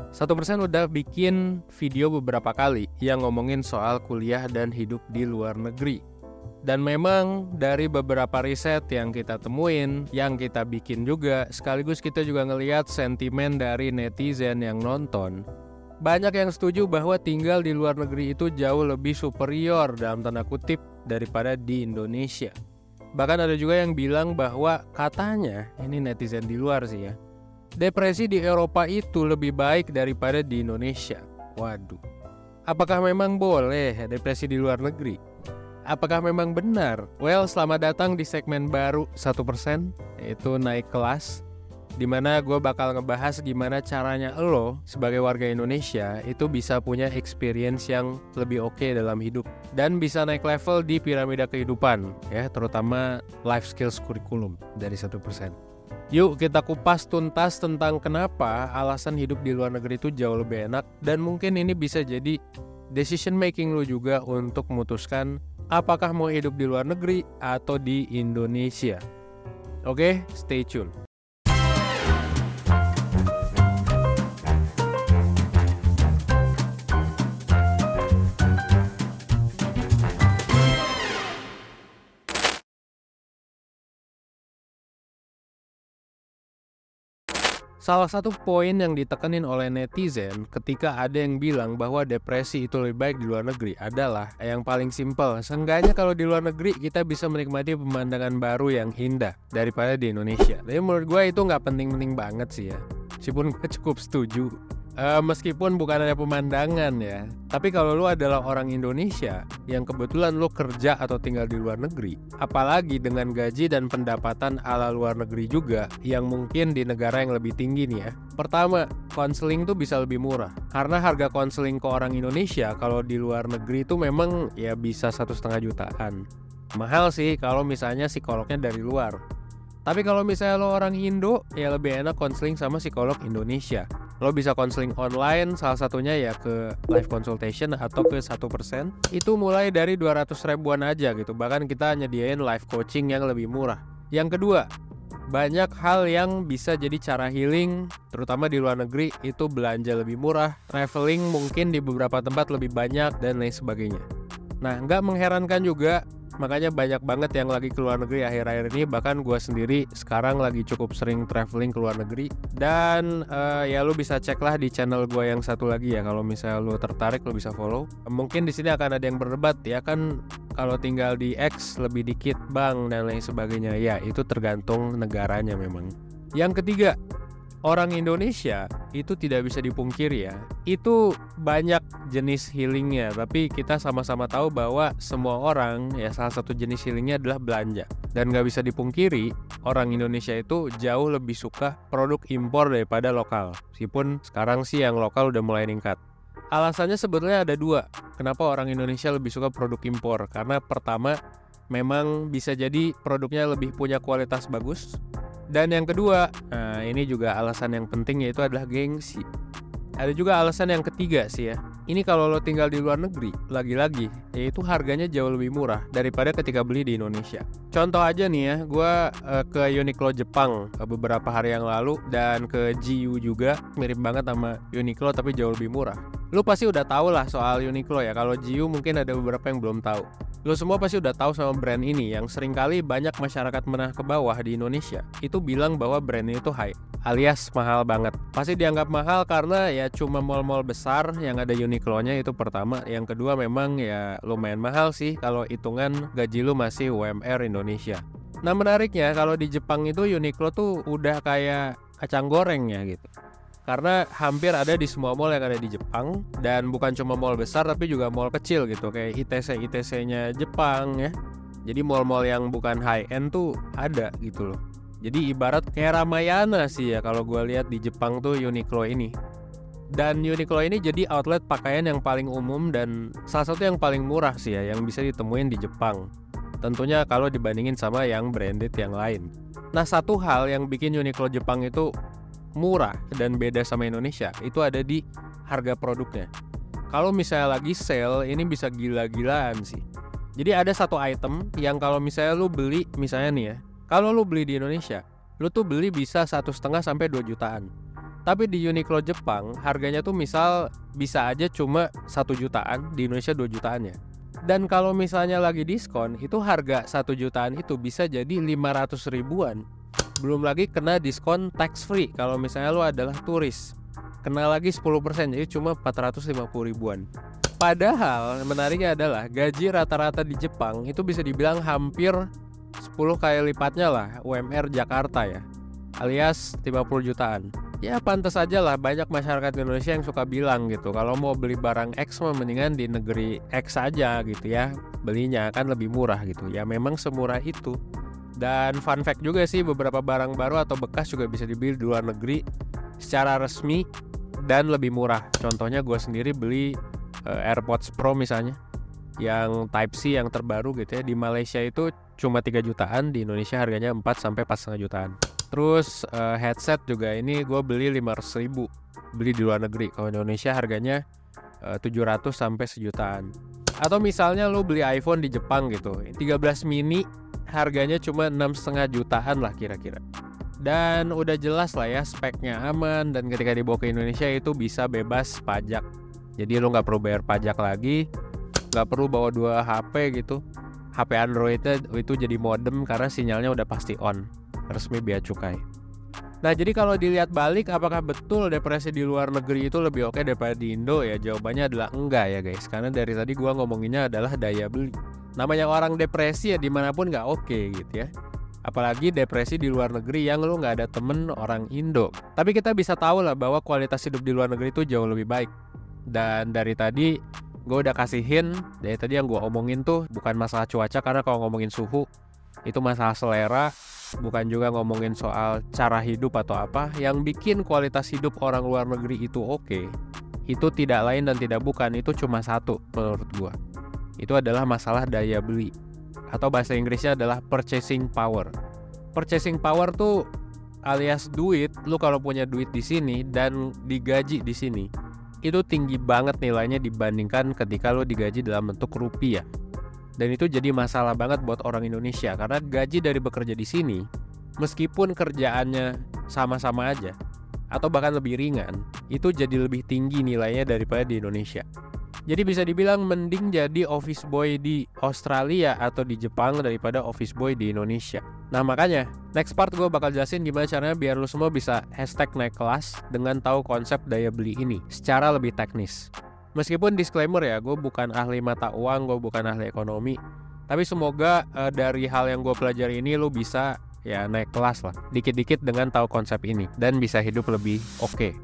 1% udah bikin video beberapa kali yang ngomongin soal kuliah dan hidup di luar negeri. Dan memang dari beberapa riset yang kita temuin, yang kita bikin juga, sekaligus kita juga ngelihat sentimen dari netizen yang nonton. Banyak yang setuju bahwa tinggal di luar negeri itu jauh lebih superior dalam tanda kutip daripada di Indonesia. Bahkan ada juga yang bilang bahwa katanya, ini netizen di luar sih ya, depresi di Eropa itu lebih baik daripada di Indonesia. Waduh, apakah memang boleh depresi di luar negeri? Apakah memang benar? Well, selamat datang di segmen baru 1%, yaitu naik kelas, dimana gue bakal ngebahas gimana caranya lo sebagai warga Indonesia itu bisa punya experience yang lebih oke dalam hidup dan bisa naik level di piramida kehidupan, ya, terutama life skills kurikulum dari 1%. Yuk kita kupas tuntas tentang kenapa alasan hidup di luar negeri itu jauh lebih enak, dan mungkin ini bisa jadi decision making lo juga untuk memutuskan apakah mau hidup di luar negeri atau di Indonesia. Oke, stay tune. Salah satu poin yang ditekenin oleh netizen ketika ada yang bilang bahwa depresi itu lebih baik di luar negeri adalah yang paling simpel. Seenggaknya kalau di luar negeri kita bisa menikmati pemandangan baru yang indah daripada di Indonesia. Tapi menurut gue itu nggak penting-penting banget sih ya. Meskipun gue cukup setuju. Meskipun bukan hanya pemandangan ya, tapi kalau lu adalah orang Indonesia yang kebetulan lu kerja atau tinggal di luar negeri, apalagi dengan gaji dan pendapatan ala luar negeri juga yang mungkin di negara yang lebih tinggi nih ya. Pertama, konseling tuh bisa lebih murah karena harga konseling ke orang Indonesia kalau di luar negeri itu memang ya bisa 1,5 jutaan. Mahal sih kalau misalnya psikolognya dari luar. Tapi kalau misalnya lo orang Indo, ya lebih enak konseling sama psikolog Indonesia. Lo bisa konseling online, salah satunya ya ke live consultation atau ke 1%. Itu mulai dari 200 ribuan aja gitu. Bahkan kita nyediain live coaching yang lebih murah. Yang kedua, banyak hal yang bisa jadi cara healing, terutama di luar negeri, itu belanja lebih murah, traveling mungkin di beberapa tempat lebih banyak, dan lain sebagainya. Nah, nggak mengherankan juga, makanya banyak banget yang lagi ke luar negeri akhir-akhir ini. Bahkan gue sendiri sekarang lagi cukup sering traveling ke luar negeri. Dan ya lu bisa cek lah di channel gue yang satu lagi ya. Kalau misalnya lu tertarik lu bisa follow. Mungkin di sini akan ada yang berdebat ya kan, kalau tinggal di X lebih dikit bang dan lain sebagainya. Ya itu tergantung negaranya memang. Yang ketiga, orang Indonesia itu tidak bisa dipungkiri ya, itu banyak jenis healingnya. Tapi kita sama-sama tahu bahwa semua orang ya salah satu jenis healingnya adalah belanja. Dan gak bisa dipungkiri, orang Indonesia itu jauh lebih suka produk impor daripada lokal. Meskipun sekarang sih yang lokal udah mulai meningkat. Alasannya sebetulnya ada dua, kenapa orang Indonesia lebih suka produk impor. Karena pertama, memang bisa jadi produknya lebih punya kualitas bagus. Dan yang kedua, nah ini juga alasan yang penting, yaitu adalah gengsi. Ada juga alasan yang ketiga sih ya. Ini kalau lo tinggal di luar negeri, lagi-lagi, yaitu harganya jauh lebih murah daripada ketika beli di Indonesia. Contoh aja nih ya, gue ke Uniqlo Jepang beberapa hari yang lalu, dan ke GU juga, mirip banget sama Uniqlo tapi jauh lebih murah. Lo pasti udah tahu lah soal Uniqlo ya, kalau GU mungkin ada beberapa yang belum tahu. Lo semua pasti udah tahu sama brand ini yang seringkali banyak masyarakat menengah ke bawah di Indonesia itu bilang bahwa brand ini tuh high, alias mahal banget. Pasti dianggap mahal karena ya cuma mall-mall besar yang ada Uniqlo-nya, itu pertama. Yang kedua memang ya lumayan mahal sih kalau hitungan gaji lo masih UMR Indonesia. Nah menariknya kalau di Jepang itu Uniqlo tuh udah kayak kacang goreng ya gitu. Karena hampir ada di semua mall yang ada di Jepang, dan bukan cuma mall besar tapi juga mall kecil gitu kayak ITC-ITC-nya Jepang ya. Jadi mall-mall yang bukan high end tuh ada gitu loh. Jadi ibarat kayak Ramayana sih ya kalau gue lihat di Jepang tuh Uniqlo ini. Dan Uniqlo ini jadi outlet pakaian yang paling umum dan salah satu yang paling murah sih ya yang bisa ditemuin di Jepang. Tentunya kalau dibandingin sama yang branded yang lain. Nah satu hal yang bikin Uniqlo Jepang itu murah dan beda sama Indonesia itu ada di harga produknya. Kalau misalnya lagi sale ini bisa gila-gilaan sih. Jadi ada satu item yang kalau misalnya lu beli, misalnya nih ya, kalau lu beli di Indonesia, lu tuh beli bisa 1,5 sampai 2 jutaan. Tapi di Uniqlo Jepang harganya tuh misal bisa aja cuma 1 jutaan, di Indonesia 2 jutaan ya. Dan kalau misalnya lagi diskon, itu harga 1 jutaan itu bisa jadi 500 ribuan. Belum lagi kena diskon tax free kalau misalnya lo adalah turis. Kena lagi 10%, jadi cuma 450 ribuan. Padahal menariknya adalah gaji rata-rata di Jepang itu bisa dibilang hampir 10 kali lipatnya lah UMR Jakarta ya, alias 50 jutaan. Ya pantas aja lah banyak masyarakat Indonesia yang suka bilang gitu, kalau mau beli barang X mah mendingan di negeri X aja gitu ya, belinya kan lebih murah gitu. Ya memang semurah itu. Dan fun fact juga sih, beberapa barang baru atau bekas juga bisa dibeli di luar negeri secara resmi dan lebih murah. Contohnya gue sendiri beli AirPods Pro misalnya, yang Type C yang terbaru gitu ya, di Malaysia itu cuma 3 jutaan, di Indonesia harganya 4 sampai 4,5 jutaan. Terus headset juga ini gue beli 500 ribu, beli di luar negeri. Kalau di Indonesia harganya 700 sampai sejutaan. Atau misalnya lo beli iPhone di Jepang gitu, 13 mini harganya cuma 6,5 jutaan lah kira-kira. Dan udah jelas lah ya, speknya aman, dan ketika dibawa ke Indonesia itu bisa bebas pajak. Jadi lo nggak perlu bayar pajak lagi, nggak perlu bawa 2 HP gitu. HP Androidnya itu jadi modem karena sinyalnya udah pasti on, resmi bea cukai. Nah jadi kalau dilihat balik, apakah betul depresi di luar negeri itu lebih oke daripada di Indo? Ya jawabannya adalah enggak ya guys, karena dari tadi gua ngomonginnya adalah daya beli. Namanya orang depresi ya dimanapun nggak oke gitu ya. Apalagi depresi di luar negeri yang lu nggak ada temen orang Indo. Tapi kita bisa tahu lah bahwa kualitas hidup di luar negeri itu jauh lebih baik. Dan dari tadi gue udah kasihin, dari tadi yang gue omongin tuh bukan masalah cuaca, karena kalau ngomongin suhu itu masalah selera, bukan juga ngomongin soal cara hidup atau apa. Yang bikin kualitas hidup orang luar negeri itu oke, itu tidak lain dan tidak bukan, itu cuma satu menurut gue. Itu adalah masalah daya beli, atau bahasa Inggrisnya adalah purchasing power. Purchasing power tuh alias duit. Lu kalau punya duit di sini dan digaji di sini, itu tinggi banget nilainya dibandingkan ketika lo digaji dalam bentuk rupiah. Dan itu jadi masalah banget buat orang Indonesia, karena gaji dari bekerja di sini, meskipun kerjaannya sama-sama aja atau bahkan lebih ringan, itu jadi lebih tinggi nilainya daripada di Indonesia. Jadi bisa dibilang mending jadi office boy di Australia atau di Jepang daripada office boy di Indonesia. Nah makanya next part gue bakal jelasin gimana caranya biar lu semua bisa #naik kelas dengan tahu konsep daya beli ini secara lebih teknis. Meskipun disclaimer ya, gue bukan ahli mata uang, gue bukan ahli ekonomi, tapi semoga dari hal yang gue pelajari ini lu bisa ya naik kelas lah dikit-dikit dengan tahu konsep ini dan bisa hidup lebih oke.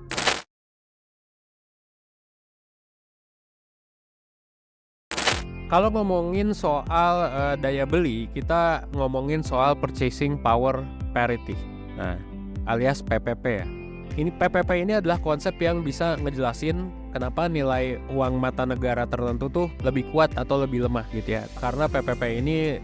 Kalau ngomongin soal daya beli, kita ngomongin soal purchasing power parity. Nah, alias PPP ya. Ini PPP ini adalah konsep yang bisa ngejelasin kenapa nilai uang mata negara tertentu tuh lebih kuat atau lebih lemah gitu ya. Karena PPP ini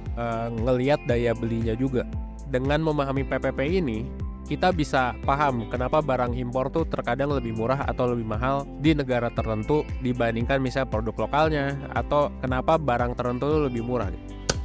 ngelihat daya belinya juga. Dengan memahami PPP ini, kita bisa paham kenapa barang impor tuh terkadang lebih murah atau lebih mahal di negara tertentu dibandingkan misalnya produk lokalnya, atau kenapa barang tertentu tuh lebih murah.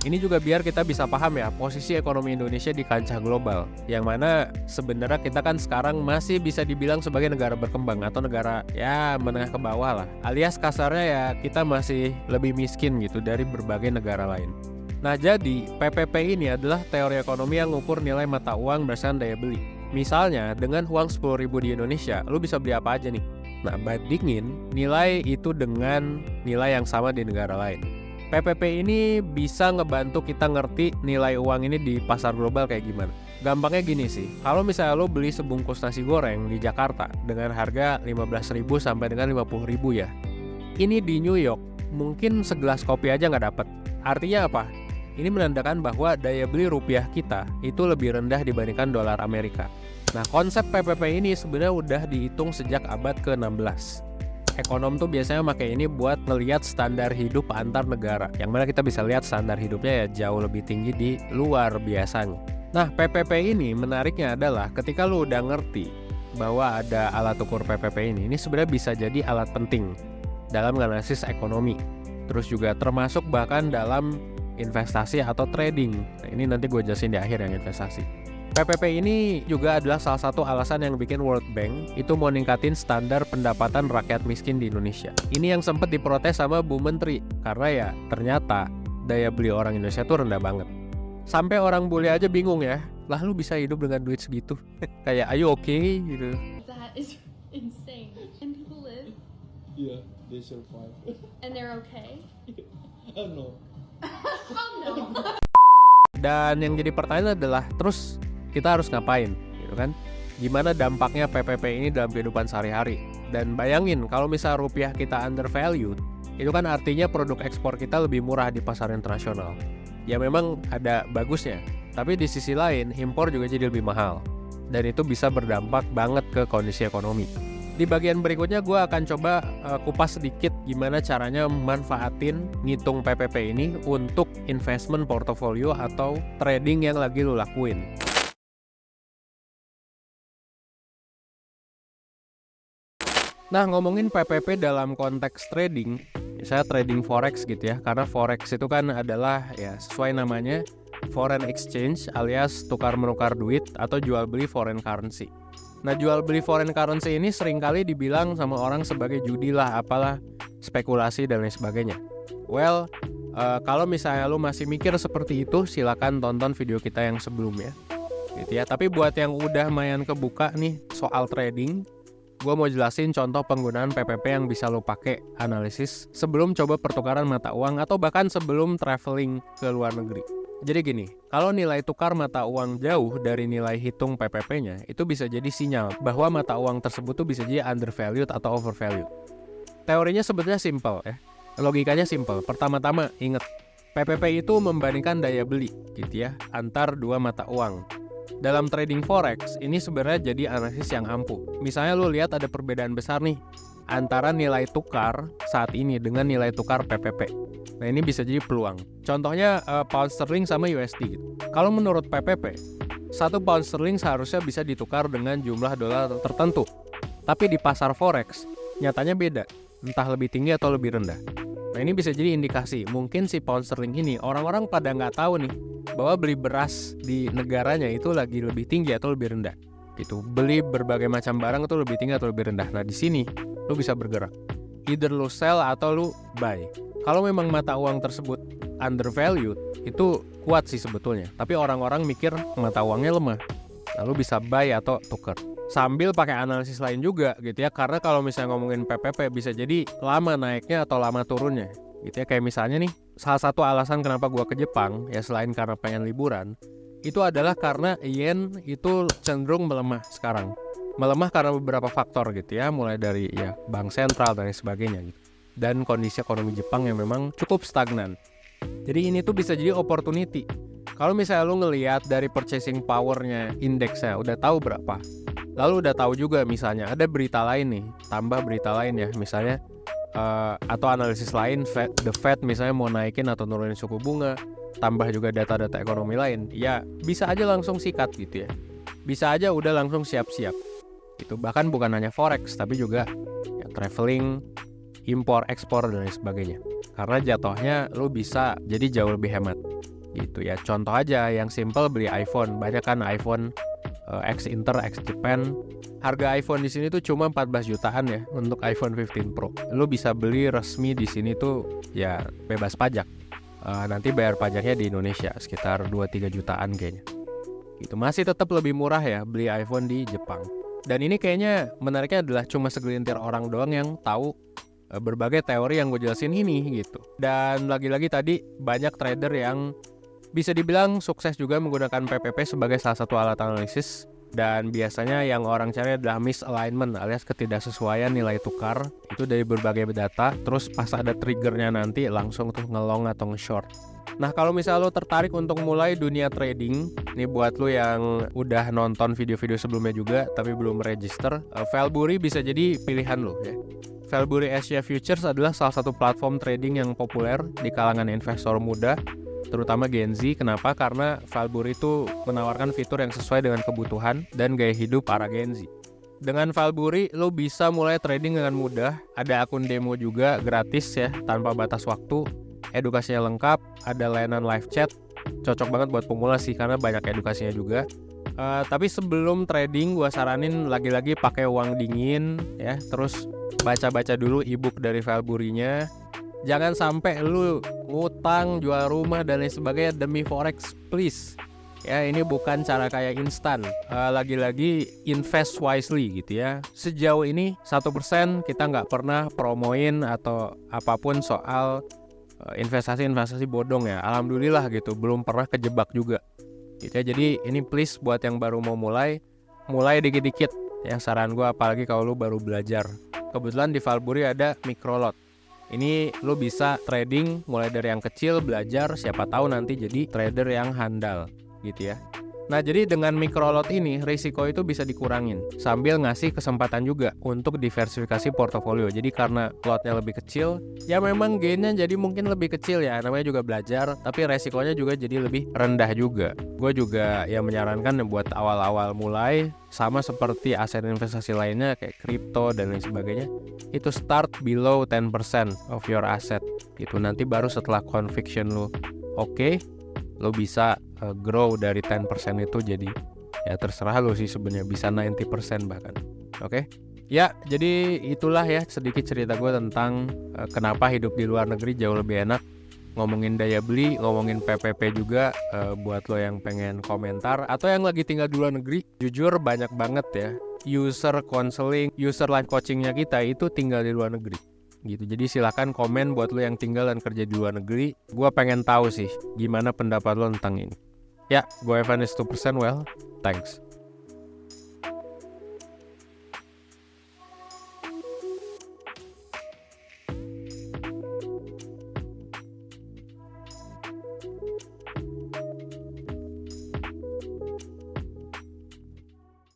Ini juga biar kita bisa paham ya posisi ekonomi Indonesia di kancah global, yang mana sebenarnya kita kan sekarang masih bisa dibilang sebagai negara berkembang atau negara ya menengah ke bawah lah, alias kasarnya ya kita masih lebih miskin gitu dari berbagai negara lain. Nah jadi PPP ini adalah teori ekonomi yang mengukur nilai mata uang berdasarkan daya beli. Misalnya dengan uang 10.000 di Indonesia, lu bisa beli apa aja nih? Nah bandingin nilai itu dengan nilai yang sama di negara lain. PPP ini bisa ngebantu kita ngerti nilai uang ini di pasar global kayak gimana. Gampangnya gini sih, kalau misalnya lo beli sebungkus nasi goreng di Jakarta dengan harga 15.000 sampai dengan 50.000 ya, ini di New York mungkin segelas kopi aja nggak dapet. Artinya apa? Ini menandakan bahwa daya beli rupiah kita itu lebih rendah dibandingkan dolar Amerika. Nah konsep PPP ini sebenarnya udah dihitung sejak abad ke-16. Ekonom tuh biasanya pakai ini buat ngelihat standar hidup antar negara, yang mana kita bisa lihat standar hidupnya ya jauh lebih tinggi di luar biasanya. Nah PPP ini menariknya adalah ketika lu udah ngerti bahwa ada alat ukur PPP ini sebenarnya bisa jadi alat penting dalam analisis ekonomi. Terus juga termasuk bahkan dalam investasi atau trading. Nah, ini nanti gue jelasin di akhir yang investasi. PPP ini juga adalah salah satu alasan yang bikin World Bank itu mau ningkatin standar pendapatan rakyat miskin di Indonesia. Ini yang sempat diprotes sama Bu Menteri, karena ya ternyata daya beli orang Indonesia tuh rendah banget. Sampai orang bule aja bingung ya, lah lu bisa hidup dengan duit segitu? Kayak, are you okay? Gitu. That is insane. And people live Yeah, they survive. and they're okay. Oh no. Oh no. Dan yang jadi pertanyaan adalah, terus kita harus ngapain, gitu kan? Gimana dampaknya PPP ini dalam kehidupan sehari-hari? Dan bayangin kalau misal rupiah kita undervalued, itu kan artinya produk ekspor kita lebih murah di pasar internasional. Ya memang ada bagusnya, tapi di sisi lain impor juga jadi lebih mahal. Dan itu bisa berdampak banget ke kondisi ekonomi. Di bagian berikutnya gue akan coba kupas sedikit gimana caranya manfaatin ngitung PPP ini untuk investment portfolio atau trading yang lagi lo lakuin. Nah, ngomongin PPP dalam konteks trading, misalnya trading forex gitu ya, karena forex itu kan adalah ya sesuai namanya foreign exchange alias tukar menukar duit atau jual beli foreign currency. Nah, jual beli foreign currency ini seringkali dibilang sama orang sebagai judi lah, apalah, spekulasi dan lain sebagainya. Well, kalau misalnya lu masih mikir seperti itu, silakan tonton video kita yang sebelumnya, gitu ya. Tapi buat yang udah lumayan kebuka nih soal trading, gue mau jelasin contoh penggunaan PPP yang bisa lo pakai analisis sebelum coba pertukaran mata uang atau bahkan sebelum traveling ke luar negeri. Jadi gini, kalau nilai tukar mata uang jauh dari nilai hitung PPP-nya, itu bisa jadi sinyal bahwa mata uang tersebut tuh bisa jadi undervalued atau overvalued. Teorinya sebetulnya simple ya, logikanya simple. Pertama-tama ingat, PPP itu membandingkan daya beli gitu ya antar dua mata uang. Dalam trading forex, ini sebenarnya jadi analisis yang ampuh. Misalnya lu lihat ada perbedaan besar nih antara nilai tukar saat ini dengan nilai tukar PPP. Nah, ini bisa jadi peluang. Contohnya pound sterling sama USD gitu. Kalau menurut PPP, 1 pound sterling seharusnya bisa ditukar dengan jumlah dolar tertentu. Tapi di pasar forex, nyatanya beda. Entah lebih tinggi atau lebih rendah. Nah, ini bisa jadi indikasi. Mungkin si pound sterling ini, orang-orang pada nggak tahu nih bahwa beli beras di negaranya itu lagi lebih tinggi atau lebih rendah. Gitu. Beli berbagai macam barang itu lebih tinggi atau lebih rendah. Nah, di sini lu bisa bergerak. Either lu sell atau lu buy. Kalau memang mata uang tersebut undervalued, itu kuat sih sebetulnya. Tapi orang-orang mikir mata uangnya lemah. Lalu bisa buy atau tuker. Sambil pakai analisis lain juga gitu ya. Karena kalau misalnya ngomongin PPP bisa jadi lama naiknya atau lama turunnya. Gitu ya, kayak misalnya nih, salah satu alasan kenapa gua ke Jepang ya selain karena pengen liburan, itu adalah karena yen itu cenderung melemah sekarang. Melemah karena beberapa faktor gitu ya, mulai dari ya bank sentral dan sebagainya gitu. Dan kondisi ekonomi Jepang yang memang cukup stagnan. Jadi ini tuh bisa jadi opportunity. Kalau misalnya lu ngelihat dari purchasing powernya indeksnya udah tahu berapa, lalu udah tahu juga misalnya ada berita lain nih, tambah berita lain ya, misalnya atau analisis lain, the Fed misalnya mau naikin atau nurunin suku bunga, tambah juga data-data ekonomi lain, ya bisa aja langsung sikat gitu ya. Bisa aja udah langsung siap-siap. Itu bahkan bukan hanya forex tapi juga ya, traveling, impor, ekspor dan lain sebagainya. Karena jatuhnya lu bisa jadi jauh lebih hemat. Gitu ya. Contoh aja yang simple beli iPhone. Banyak kan iPhone X Inter, X Japan. Harga iPhone di sini tuh cuma 14 jutaan ya untuk iPhone 15 Pro. Lu bisa beli resmi di sini tuh ya bebas pajak. Nanti bayar pajaknya di Indonesia sekitar 2-3 jutaan kayaknya. Itu masih tetap lebih murah ya beli iPhone di Jepang. Dan ini kayaknya menariknya adalah cuma segelintir orang doang yang tahu berbagai teori yang gue jelasin ini gitu. Dan lagi-lagi tadi banyak trader yang bisa dibilang sukses juga menggunakan PPP sebagai salah satu alat analisis. Dan biasanya yang orang cari adalah misalignment alias ketidaksesuaian nilai tukar itu dari berbagai data. Terus pas ada triggernya nanti langsung tuh ngelong atau nge-short. Nah, kalau misalnya lo tertarik untuk mulai dunia trading, nih buat lo yang udah nonton video-video sebelumnya juga tapi belum register, Valbury bisa jadi pilihan lo ya. Valbury Asia Futures adalah salah satu platform trading yang populer di kalangan investor muda, terutama Gen Z. Kenapa? Karena Valbury itu menawarkan fitur yang sesuai dengan kebutuhan dan gaya hidup para Gen Z. Dengan Valbury, lo bisa mulai trading dengan mudah. Ada akun demo juga gratis ya, tanpa batas waktu. Edukasinya lengkap, ada layanan live chat. Cocok banget buat pemula sih, karena banyak edukasinya juga. Tapi sebelum trading gua saranin lagi-lagi pakai uang dingin ya, terus baca-baca dulu ebook dari Valbury-nya. Jangan sampai lu ngutang, jual rumah dan lain sebagainya demi forex, please. Ya, ini bukan cara kayak instan. Lagi-lagi invest wisely gitu ya. Sejauh ini 1% kita nggak pernah promoin atau apapun soal investasi bodong ya. Alhamdulillah gitu, belum pernah kejebak juga. Gitu ya. Jadi ini please buat yang baru mau mulai dikit-dikit. Yang saran gue, apalagi kalau lu baru belajar. Kebetulan di Valbury ada micro lot. Ini lu bisa trading mulai dari yang kecil, belajar, siapa tahu nanti jadi trader yang handal gitu ya. Nah, jadi dengan micro lot ini risiko itu bisa dikurangin sambil ngasih kesempatan juga untuk diversifikasi portofolio. Jadi karena lotnya lebih kecil, ya memang gainnya jadi mungkin lebih kecil ya, namanya juga belajar, tapi resikonya juga jadi lebih rendah juga. Gue juga ya menyarankan buat awal-awal mulai, sama seperti aset investasi lainnya kayak kripto dan lain sebagainya, itu start below 10% of your asset gitu. Nanti baru setelah conviction lu oke, lo bisa grow dari 10% itu jadi ya terserah lo sih sebenarnya, bisa 90% bahkan. Oke? Ya, jadi itulah ya sedikit cerita gue tentang kenapa hidup di luar negeri jauh lebih enak. Ngomongin daya beli, ngomongin PPP juga. Buat lo yang pengen komentar atau yang lagi tinggal di luar negeri, jujur banyak banget ya user counseling, user life coachingnya kita itu tinggal di luar negeri gitu. Jadi silakan komen buat lo yang tinggal dan kerja di luar negeri. Gua pengen tahu sih gimana pendapat lo tentang ini. Ya, gue Evanes 2%. Well, thanks.